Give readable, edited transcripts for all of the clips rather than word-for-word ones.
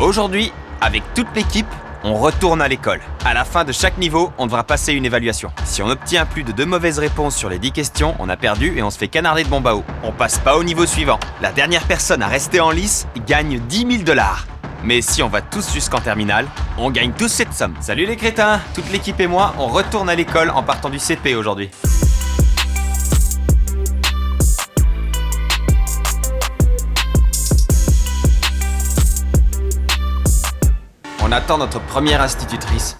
Aujourd'hui, avec toute l'équipe, on retourne à l'école. À la fin de chaque niveau, on devra passer une évaluation. Si on obtient plus de 2 mauvaises réponses sur les 10 questions, on a perdu et on se fait canarder de bombe à eau. On passe pas au niveau suivant. La dernière personne à rester en lice gagne 10 000 $. Mais si on va tous jusqu'en terminale, on gagne tous cette somme. Salut les crétins! Toute l'équipe et moi, on retourne à l'école en partant du CP aujourd'hui. On attend notre première institutrice.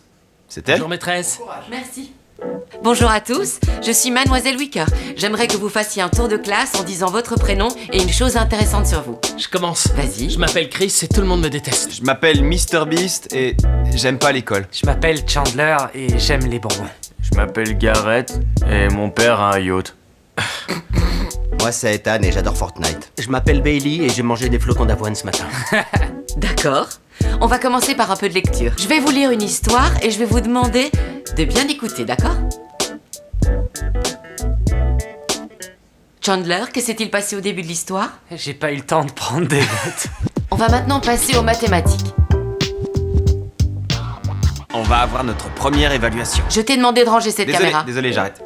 C'est elle? Bonjour maîtresse. Merci. Bonjour à tous, je suis Mademoiselle Wicker. J'aimerais que vous fassiez un tour de classe en disant votre prénom et une chose intéressante sur vous. Je commence. Vas-y. Je m'appelle Chris et tout le monde me déteste. Je m'appelle Mr Beast et j'aime pas l'école. Je m'appelle Chandler et j'aime les bonbons. Je m'appelle Garrett et mon père a un yacht. Moi c'est Ethan et j'adore Fortnite. Je m'appelle Bailey et j'ai mangé des flocons d'avoine ce matin. D'accord. On va commencer par un peu de lecture. Je vais vous lire une histoire et je vais vous demander de bien écouter, d'accord? Chandler, que s'est-il passé au début de l'histoire? J'ai pas eu le temps de prendre des notes. On va maintenant passer aux mathématiques. On va avoir notre première évaluation. Je t'ai demandé de ranger cette caméra. Désolé, j'arrête.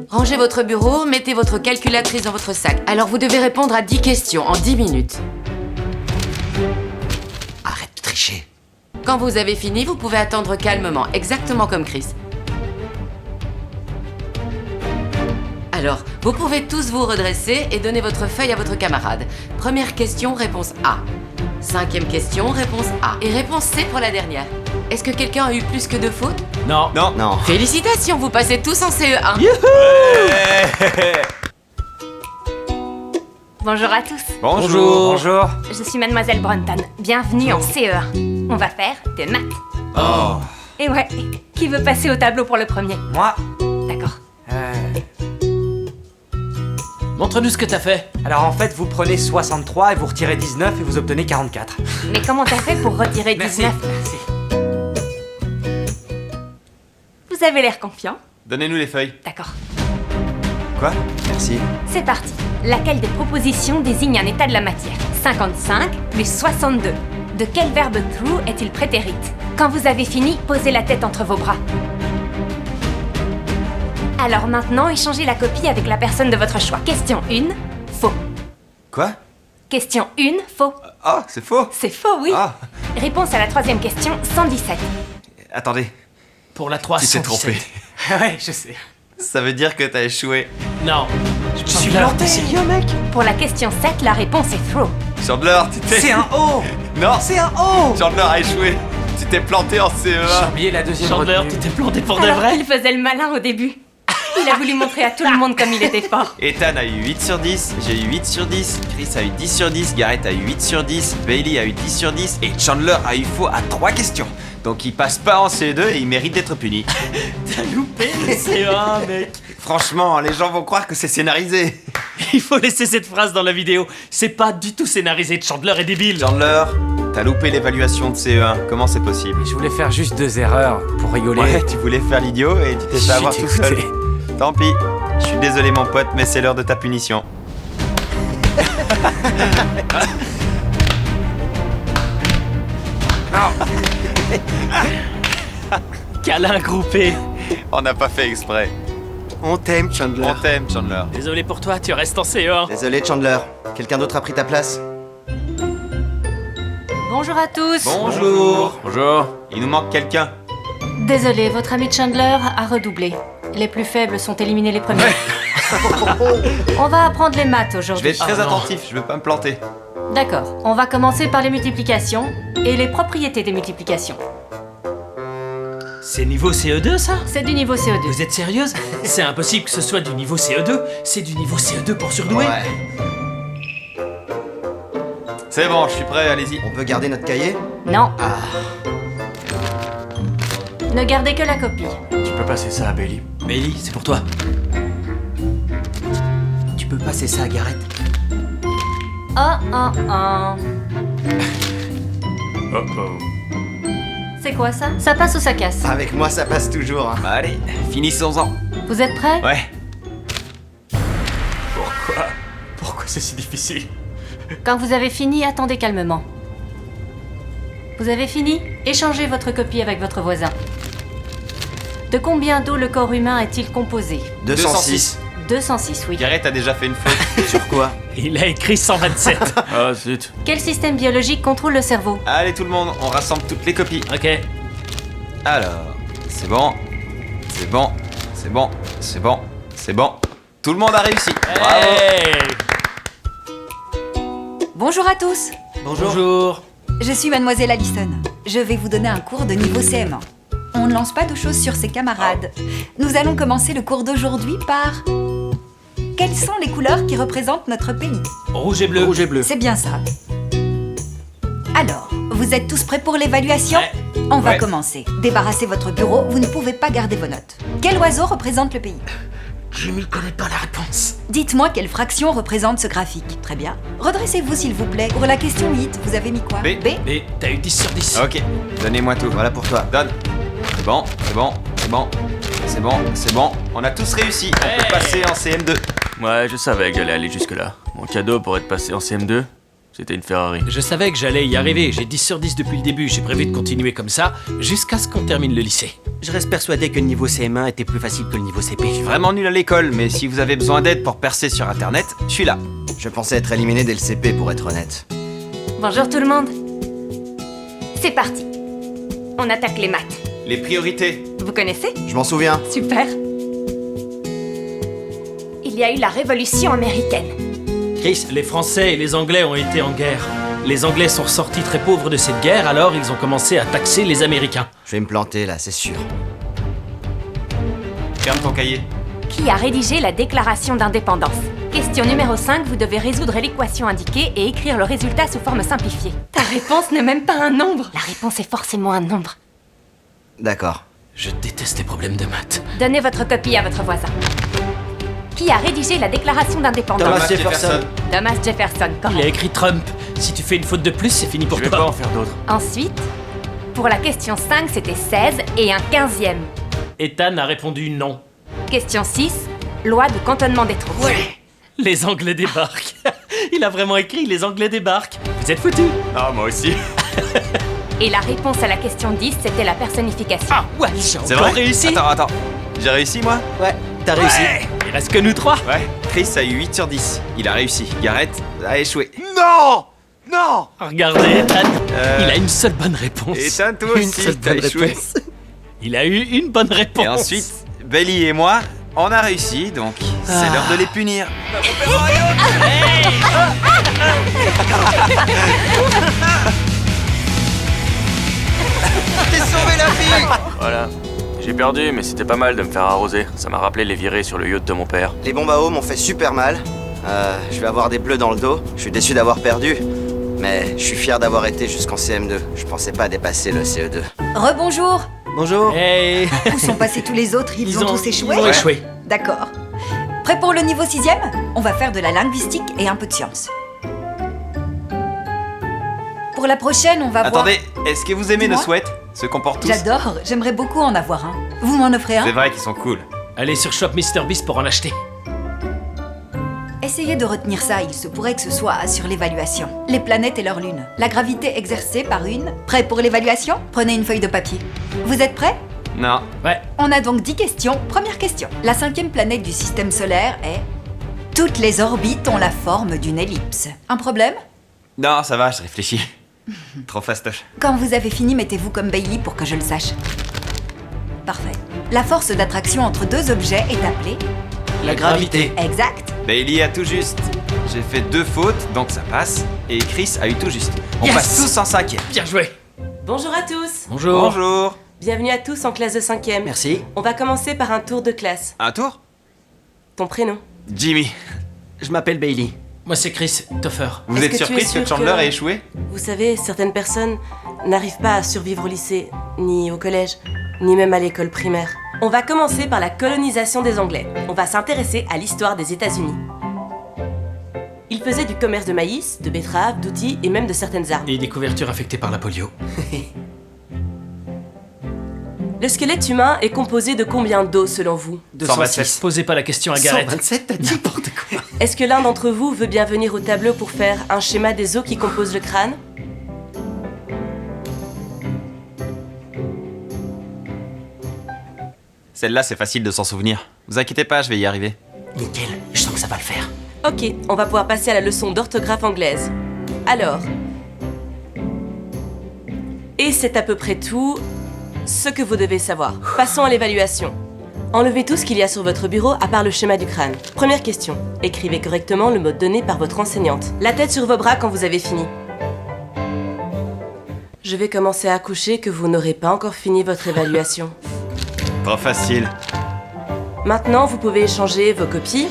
Rangez votre bureau, mettez votre calculatrice dans votre sac. Alors vous devez répondre à 10 questions en 10 minutes. Arrête de tricher. Quand vous avez fini, vous pouvez attendre calmement, exactement comme Chris. Alors, vous pouvez tous vous redresser et donner votre feuille à votre camarade. Première question, réponse A. 5e question, réponse A. Et réponse C pour la dernière. Est-ce que quelqu'un a eu plus que 2 fautes? Non. Non. Félicitations, vous passez tous en CE1. Bonjour à tous, Bonjour. je suis Mademoiselle Brunton. Bienvenue en CE1. On va faire des maths. Oh. Et ouais, qui veut passer au tableau pour le premier? Moi D'accord. Montre-nous ce que t'as fait. Alors en fait, vous prenez 63 et vous retirez 19 et vous obtenez 44. Mais comment t'as fait pour retirer 19? Merci. Vous avez l'air confiant. Donnez-nous les feuilles. D'accord. Quoi? Merci. C'est parti. Laquelle des propositions désigne un état de la matière? 55 plus 62. De quel verbe true est-il prétérite? Quand vous avez fini, posez la tête entre vos bras. Alors maintenant, échangez la copie avec la personne de votre choix. Question 1, faux. Quoi? Question 1, faux. Ah, c'est faux. C'est faux, oui. Ah, Réponse à la 3e question, 117. attendez, Pour la tu 317. t'es trompé. Ouais, je sais. Ça veut dire que t'as échoué. Non. Je suis planté. Sérieux, mec? Pour la question 7, la réponse est faux. Chandler, tu t'es... C'est un O. Non, C'est un O. Chandler a échoué. Tu t'es planté en J'ai CE1. oublié la deuxième Chandler, retenue. tu t'es planté pour de Alors vrai? qu'il faisait le malin au début. Il a voulu montrer à tout le monde comme il était fort. Ethan a eu 8 sur 10, j'ai eu 8 sur 10, Chris a eu 10 sur 10, Garrett a eu 8 sur 10, Bailey a eu 10 sur 10 et Chandler a eu faux à 3 questions. Donc il passe pas en CE2 et il mérite d'être puni. T'as loupé le CE1, mec. Franchement, les gens vont croire que c'est scénarisé. Il faut laisser cette phrase dans la vidéo. C'est pas du tout scénarisé. Chandler est débile. Chandler, t'as loupé l'évaluation de CE1, comment c'est possible? Je voulais faire juste 2 erreurs pour rigoler. Ouais, tu voulais faire l'idiot et tu t'es fait avoir tout seul. Tant pis, je suis désolé mon pote, mais c'est l'heure de ta punition. Câlin groupé. On n'a pas fait exprès. On t'aime Chandler. On t'aime, Chandler. Désolé pour toi, tu restes en CE1. Désolé Chandler. Quelqu'un d'autre a pris ta place? Bonjour à tous. Bonjour. Bonjour. Il nous manque quelqu'un. Désolé, votre ami Chandler a redoublé. Les plus faibles sont éliminés les premiers. On va apprendre les maths Je vais aujourd'hui. être très Ah non. attentif, je veux pas me planter. D'accord, on va commencer par les multiplications et les propriétés des multiplications. C'est niveau CE2 ça? C'est du niveau CO2. Vous êtes sérieuse? C'est impossible que ce soit du niveau CE2. C'est du niveau CE2 pour surdoué. C'est bon, je suis prêt, allez-y. On peut garder notre cahier? Non. Ne gardez que la copie. Tu peux passer ça à Bailey. Bailey, c'est pour toi. Tu peux passer ça à Garrett? Oh. Oh oh. C'est quoi ça? Ça passe ou ça casse? Avec moi ça passe toujours. Hein. Bah allez, finissons-en. Vous êtes prêts? Ouais. Pourquoi c'est si difficile? Quand vous avez fini, attendez calmement. Vous avez fini? Échangez votre copie avec votre voisin. De combien d'eau le corps humain est-il composé? 206. 206, oui. Garrett a déjà fait une faute. Sur quoi? Il a écrit 127. Ah, zut. Quel système biologique contrôle le cerveau? Allez tout le monde, on rassemble toutes les copies. Ok. Alors, c'est bon. C'est bon. C'est bon. C'est bon. C'est bon. Tout le monde a réussi. Bravo. Hey. Bonjour à tous, Bonjour. je suis Mademoiselle Allison. Je vais vous donner un cours de niveau CM1. On ne lance pas de choses sur ses camarades. Nous allons commencer le cours d'aujourd'hui par... Quelles sont les couleurs qui représentent notre pays? Rouge et bleu. Rouge et bleu. C'est bien ça. Alors, vous êtes tous prêts pour l'évaluation? Ouais. On va Ouais. commencer. Débarrassez votre bureau, vous ne pouvez pas garder vos notes. Quel oiseau représente le pays? Jimmy connaît pas la réponse. Dites-moi quelle fraction représente ce graphique. Très bien. Redressez-vous s'il vous plaît. Pour la question 8, vous avez mis quoi? B. Mais t'as eu 10 sur 10. Ok, donnez-moi tout. Voilà pour toi. Donne. C'est bon, c'est bon, c'est bon. C'est bon, c'est bon. On a tous réussi. On peut passer en CM2. Ouais, je savais que j'allais aller jusque-là. Mon cadeau pour être passé en CM2, c'était une Ferrari. Je savais que j'allais y arriver. J'ai 10 sur 10 depuis le début. J'ai prévu de continuer comme ça jusqu'à ce qu'on termine le lycée. Je reste persuadé que le niveau CM1 était plus facile que le niveau CP. Je suis vraiment nul à l'école, mais si vous avez besoin d'aide pour percer sur internet, je suis là. Je pensais être éliminé dès le CP pour être honnête. Bonjour tout le monde. C'est parti. On attaque les maths. Les priorités. Vous connaissez? Je m'en souviens. Super. Il y a eu la Révolution américaine. Chris, Les Français et les Anglais ont été en guerre. Les Anglais sont sortis très pauvres de cette guerre, alors ils ont commencé à taxer les Américains. Je vais me planter là, c'est sûr. Ferme ton cahier. Qui a rédigé la Déclaration d'indépendance? Question numéro 5, vous devez résoudre l'équation indiquée et écrire le résultat sous forme simplifiée. Ta réponse n'est même pas un nombre. La réponse est forcément un nombre. D'accord. Je déteste les problèmes de maths. Donnez votre copie à votre voisin. Qui a rédigé la Déclaration d'indépendance? Thomas Jefferson. Thomas Jefferson, Il a correct. écrit Trump. Si tu fais une faute de plus, c'est fini pour Je vais toi. pas en faire d'autres. Ensuite, pour la question 5, c'était 16 et un 15e. Ethan a répondu non. Question 6, loi de cantonnement des troupes. Les Anglais débarquent. Il a vraiment écrit les Anglais débarquent. Vous êtes foutus. Ah, moi aussi. Et la réponse à la question 10, c'était la personnification. Ah ouais, j'ai C'est encore vrai réussi. Attends. J'ai réussi, moi? Ouais, t'as réussi. Ouais, il reste que nous trois. Ouais. Chris a eu 8 sur 10. Il a réussi. Garrett a échoué. Regardez, Ethan. Il a une seule bonne réponse. Ethan, toi Une aussi, seule t'as bonne échoué. réponse. Il a eu une bonne réponse. Et ensuite, Bailey et moi, on a réussi, donc c'est l'heure de les punir. T'es sauvé la fille! Voilà. J'ai perdu, mais c'était pas mal de me faire arroser. Ça m'a rappelé les virées sur le yacht de mon père. Les bombes à eau m'ont fait super mal. Je vais avoir des bleus dans le dos. Je suis déçu d'avoir perdu. Mais je suis fier d'avoir été jusqu'en CM2. Je pensais pas dépasser le CE2. Rebonjour. Bonjour. Hey. Où sont passés tous les autres? Ils ont tous échoué? Ils ont échoué. D'accord. Prêt pour le niveau 6e? On va faire de la linguistique et un peu de science. Pour la prochaine, on va Attendez, est-ce que vous aimez nos Dis-moi. sweats? Ceux qu'on porte tous? voir... J'adore, j'aimerais beaucoup en avoir un. Vous m'en offrez C'est un? vrai qu'ils sont cool. Allez sur Shop MrBeast pour en acheter. Essayez de retenir ça, il se pourrait que ce soit sur l'évaluation. Les planètes et leur lune. La gravité exercée par une... Prêt pour l'évaluation? Prenez une feuille de papier. Vous êtes prêts? Non. Ouais. On a donc 10 questions. Première question. La 5e planète du système solaire est... Toutes les orbites ont la forme d'une ellipse. Un problème? Non, ça va, je réfléchis. Trop fastoche. Quand vous avez fini, mettez-vous comme Bailey pour que je le sache. Parfait. La force d'attraction entre deux objets est appelée... La gravité. Exact. Bailey a tout juste. J'ai fait 2 fautes, donc ça passe. Et Chris a eu tout juste. On Yes. passe tous en 5e. Bien joué. Bonjour à tous. Bonjour. Bonjour. Bienvenue à tous en classe de 5e. Merci. On va commencer par un tour de classe. Un tour? Ton prénom? Jimmy. Je m'appelle Bailey. Moi c'est Chris Toffer. Vous Est-ce êtes que tu es surprise sûr que Chandler que- ait échoué? Vous savez, certaines personnes n'arrivent pas à survivre au lycée, ni au collège, ni même à l'école primaire. On va commencer par la colonisation des Anglais. On va s'intéresser à l'histoire des États-Unis. Ils faisaient du commerce de maïs, de betteraves, d'outils et même de certaines armes. Et des couvertures infectées par la polio. Le squelette humain est composé de combien d'os selon vous? 127. Posez pas la question à Garrett. 127, t'as dit n'importe quoi. Est-ce que l'un d'entre vous veut bien venir au tableau pour faire un schéma des os qui composent le crâne? Celle-là, c'est facile de s'en souvenir. Vous inquiétez pas, je vais y arriver. Nickel, je sens que ça va le faire. Ok, on va pouvoir passer à la leçon d'orthographe anglaise. Alors... Et c'est à peu près tout ce que vous devez savoir. Passons à l'évaluation. Enlevez tout ce qu'il y a sur votre bureau à part le schéma du crâne. Première question. Écrivez correctement le mot donné par votre enseignante. La tête sur vos bras quand vous avez fini. Je vais commencer à coucher que vous n'aurez pas encore fini votre évaluation. Trop facile. Maintenant, vous pouvez échanger vos copies.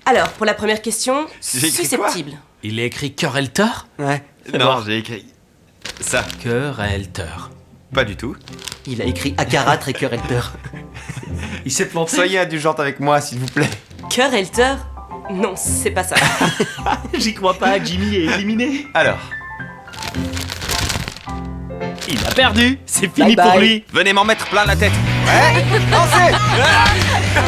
Alors, pour la première question, J'ai écrit quoi susceptible. Il est écrit Querelter? Ouais, Non, j'ai écrit... ça. Querelter. Pas du tout. il a écrit Akarat et Querelter. Il s'est planté. Soyez indulgente avec moi, s'il vous plaît. Querelter? Non, c'est pas ça. J'y crois pas, Jimmy est éliminé. Alors, Il a perdu. C'est fini Bye bye. pour lui. venez m'en mettre plein la tête. Ouais, lancez.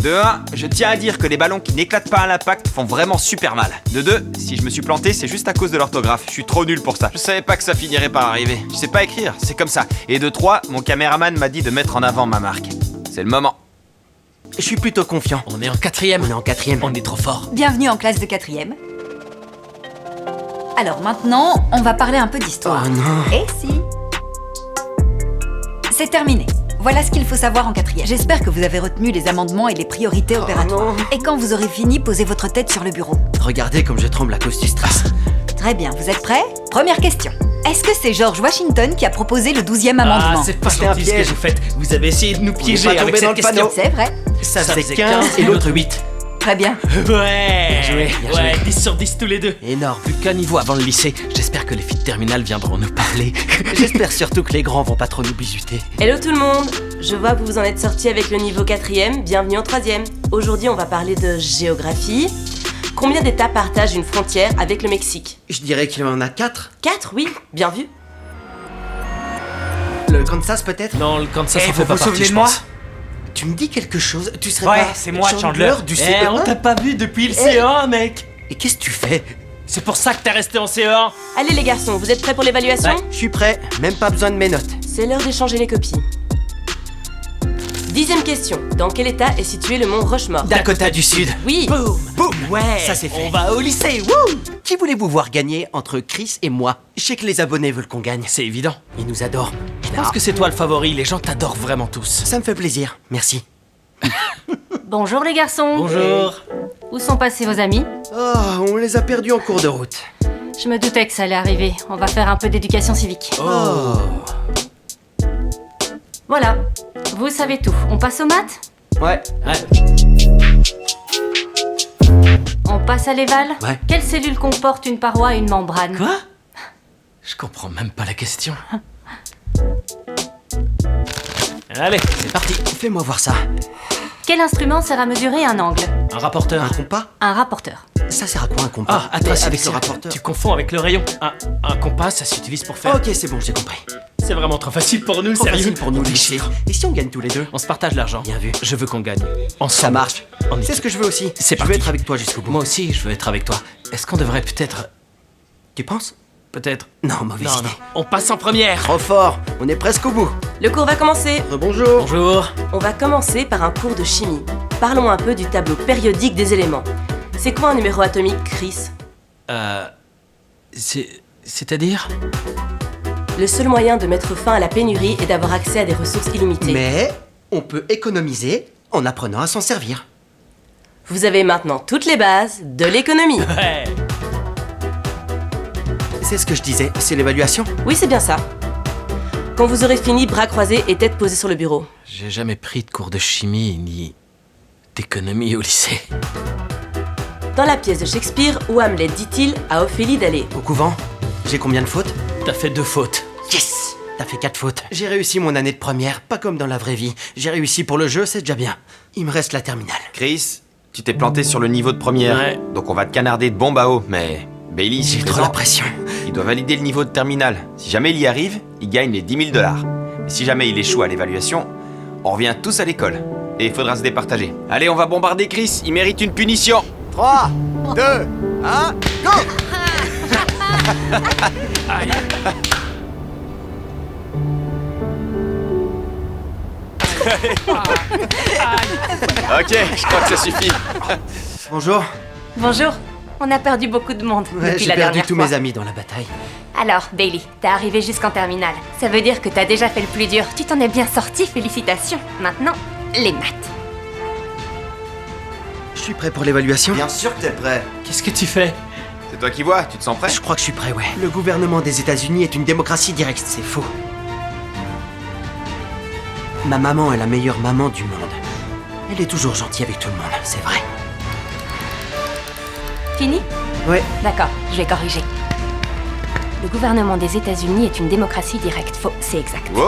De 1, je tiens à dire que les ballons qui n'éclatent pas à l'impact font vraiment super mal. De 2, si je me suis planté, c'est juste à cause de l'orthographe. Je suis trop nul pour ça. Je savais pas que ça finirait par arriver. Je sais pas écrire, c'est comme ça. Et de 3, mon caméraman m'a dit de mettre en avant ma marque. C'est le moment. Je suis plutôt confiant. On est en 4ème. On est en 4ème. On est trop fort. Bienvenue en classe de 4e. Alors maintenant, on va parler un peu d'histoire. Oh non. Et si c'est terminé. Voilà ce qu'il faut savoir en 4e. J'espère que vous avez retenu les amendements et les priorités opératoires. Et quand vous aurez fini, posez votre tête sur le bureau. Regardez comme je tremble à cause du stress. Très bien, vous êtes prêts? Première question. Est-ce que c'est George Washington qui a proposé le 12e amendement? Ah, c'est pas C'était un gentil ce que piège. vous faites. Vous avez essayé de nous piéger pas tombé avec dans cette le question. panneau. C'est vrai. Ça Ça faisait faisait 15 et l'autre 8. Très bien. Ouais. joué, bien Ouais, joué. 10 sur 10 tous les deux. Énorme. Plus qu'un niveau avant le lycée. J'espère que les filles de terminale viendront nous parler. J'espère surtout que les grands vont pas trop nous bisuter. Hello tout le monde. Je vois que vous vous en êtes sortis avec le niveau 4e. Bienvenue en 3e. Aujourd'hui, on va parler de géographie. Combien d'États partagent une frontière avec le Mexique? Je dirais qu'il y en a 4. 4, oui. Bien vu. Le Kansas peut-être? Non, le Kansas Eh, en vous fait pas vous souvenez partie, de je moi? pense. Tu me dis quelque chose? Tu serais Ouais, pas c'est moi, Chandler. du Eh, CE1? on t'a pas vu depuis le CE1, mec. Et qu'est-ce que tu fais? C'est pour ça que t'es resté en CE1. Allez les garçons, vous êtes prêts pour l'évaluation? Ouais. Je suis prêt, même pas besoin de mes notes. C'est l'heure d'échanger les copies. 10e question. Dans quel état est situé le mont Rushmore? Dakota du Sud. Oui. Boum! Boum. Ouais, ça c'est fait. On va au lycée. Wouh. Qui voulez-vous voir gagner entre Chris et moi? Je sais que les abonnés veulent qu'on gagne. C'est évident. Ils nous adorent. Je pense que c'est toi le favori. Les gens t'adorent vraiment tous. Ça me fait plaisir, merci. Bonjour les garçons. Bonjour. Où sont passés vos amis? Oh, on les a perdus en cours de route. Je me doutais que ça allait arriver. On va faire un peu d'éducation civique. Oh. Voilà. Vous savez tout. On passe aux maths? Ouais. On passe à l'éval? Ouais. Quelle cellule comporte une paroi et une membrane? Quoi? Je comprends même pas la question. Allez, c'est parti. Fais-moi voir ça. Quel instrument sert à mesurer un angle? Un rapporteur. Un compas? Un rapporteur. Ça sert à quoi un compas? Ah, attends, Mais c'est avec ça. le rapporteur. Tu confonds avec le rayon. Un compas, ça s'utilise pour faire. Ok, c'est bon, j'ai compris. C'est vraiment trop facile pour nous, Trop sérieux. facile pour nous les chiffres. Et si on gagne tous les deux? On se partage l'argent. Bien vu. Je veux qu'on gagne. Ça Ensemble. marche. En C'est équipe. ce que je veux aussi. C'est Je parti. veux être avec toi jusqu'au bout. Moi aussi, je veux être avec toi. Est-ce qu'on devrait peut-être... Tu penses? Peut-être... Non, mauvaise Non, idée. non. On passe en première. Trop fort. On est presque au bout. Le cours va commencer. Bonjour. Bonjour. On va commencer par un cours de chimie. Parlons un peu du tableau périodique des éléments. C'est quoi un numéro atomique, Chris? C'est-à-dire? Le seul moyen de mettre fin à la pénurie est d'avoir accès à des ressources illimitées. Mais on peut économiser en apprenant à s'en servir. Vous avez maintenant toutes les bases de l'économie. Ouais. C'est ce que je disais, c'est l'évaluation. Oui, c'est bien ça. Quand vous aurez fini, bras croisés et tête posée sur le bureau. J'ai jamais pris de cours de chimie ni d'économie au lycée. Dans la pièce de Shakespeare, où Hamlet dit-il à Ophélie d'aller? Au couvent, j'ai combien de fautes? T'as fait 2 fautes. Yes! T'as fait 4 fautes. J'ai réussi mon année de première, pas comme dans la vraie vie. J'ai réussi pour le jeu, c'est déjà bien. Il me reste la terminale. Chris, tu t'es planté sur le niveau de première. Ouais. Donc on va te canarder de bombe à eau, mais... Bailey, J'ai trop la pression. Il doit valider le niveau de terminale. Si jamais il y arrive, il gagne les 10 000 $. Mais si jamais il échoue à l'évaluation, on revient tous à l'école. et il faudra se départager. Allez, on va bombarder Chris, il mérite une punition. 3, 2, 1, go! Ok, je crois que ça suffit. Bonjour. Bonjour. On a perdu beaucoup de monde Ouais, depuis j'ai la perdu dernière tous fois. mes amis dans la bataille. Alors, Bailey, t'es arrivé jusqu'en terminale. Ça veut dire que t'as déjà fait le plus dur. Tu t'en es bien sorti, félicitations. Maintenant, les maths. Je suis prêt pour l'évaluation. Bien sûr que t'es prêt. Qu'est-ce que tu fais? C'est toi qui vois, tu te sens prêt? Je crois que je suis prêt, ouais. Le gouvernement des États-Unis est une démocratie directe, c'est faux. Ma maman est la meilleure maman du monde. Elle est toujours gentille avec tout le monde, c'est vrai. Fini? Ouais. D'accord, je vais corriger. Le gouvernement des États-Unis est une démocratie directe. Faux, c'est exact. Wow!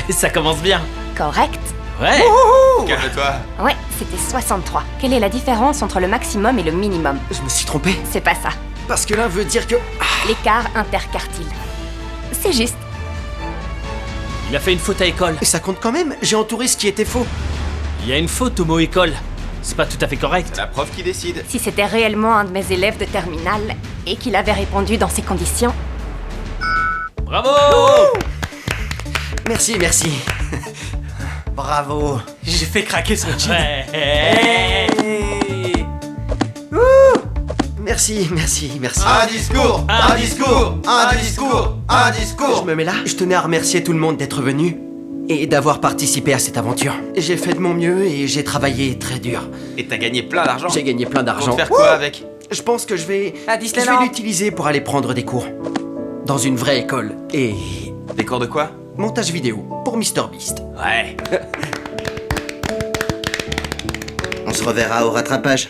Ça commence bien. Correct? Ouais. Calme-toi. Ouais, c'était 63. Quelle est la différence entre le maximum et le minimum? Je me suis trompé. C'est pas ça. Parce que l'un veut dire que... L'écart interquartile. C'est juste. Il a fait une faute à école. Et ça compte quand même, j'ai entouré ce qui était faux. Il y a une faute au mot école. C'est pas tout à fait correct. C'est la prof qui décide. Si c'était réellement un de mes élèves de terminale et qu'il avait répondu dans ces conditions, Bravo! Merci, merci. Bravo. J'ai fait craquer son jean. Ouais. Merci, merci, merci. Un discours, un discours, un discours, un Je discours. me mets là. Je tenais à remercier tout le monde d'être venu et d'avoir participé à cette aventure. J'ai fait de mon mieux et j'ai travaillé très dur. Et t'as gagné plein d'argent. J'ai gagné plein Pour d'argent. faire quoi avec? Je pense que je vais À Disneyland. l'utiliser pour aller prendre des cours dans une vraie école et Des cours de quoi? montage vidéo pour MrBeast. Ouais. On se reverra au rattrapage.